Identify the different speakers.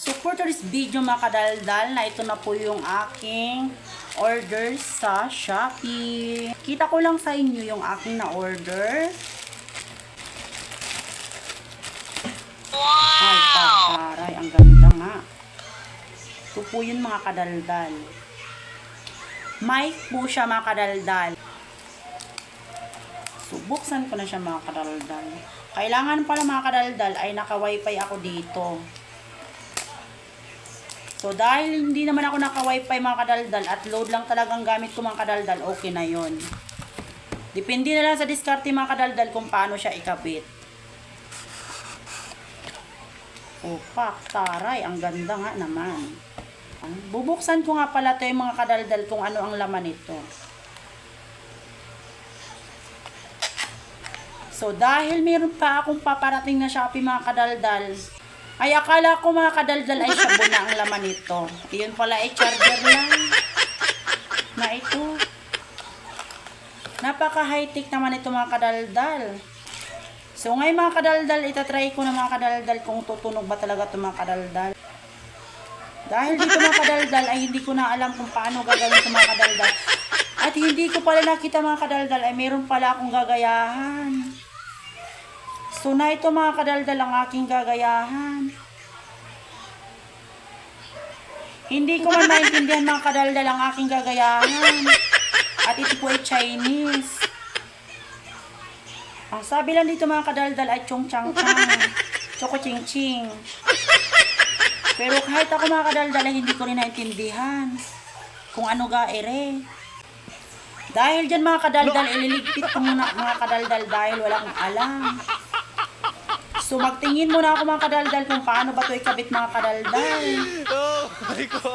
Speaker 1: So for today's video mga kadaldal, na ito na po yung aking order sa Shopee. Kita ko lang sa inyo yung aking na order. Wow! Ay, pagkaray. Ang ganda nga. Ito po yun mga kadaldal. Mic po siya mga kadaldal. So, buksan ko na siya mga kadaldal. Kailangan pala mga kadaldal ay naka-wifi ako dito. So, dahil hindi naman ako naka-wifi mga kadaldal at load lang talagang gamit ko mga kadaldal, okay na yon. Depende na lang sa diskarte mga kadaldal kung paano siya ikabit. Opak, taray, ang ganda nga naman. Bubuksan ko nga pala ito yung mga kadaldal kung ano ang laman nito. So, dahil meron pa akong paparating na Shopee mga kadaldal, ay akala ko mga kadaldal ay sabon na ang laman nito. Iyon pala ay charger lang. Na ito. Napaka high-tech naman ito mga kadaldal. So ngayon mga kadaldal, itatry ko na mga kadaldal kung tutunog ba talaga ito mga kadaldal. Dahil dito mga kadaldal ay hindi ko na alam kung paano gagawin ito mga kadaldal. At hindi ko pala nakita mga kadaldal ay meron pala akong gagayahan. So na ito mga kadaldal ang aking gagayahan. Hindi ko man maintindihan mga kadaldal ang aking gagayahan. At ito po ay Chinese. Ang sabi lang dito mga kadaldal ay chong chang chang. Choco ching ching. Pero kahit ako mga kadaldal ay hindi ko rin naintindihan kung ano ga ere. Dahil dyan mga kadaldal, ililigpit ko muna mga kadaldal dahil walang alam. So magtingin muna ako mga kadaldal kung paano ba ito ikabit mga kadaldal.
Speaker 2: Oh my God!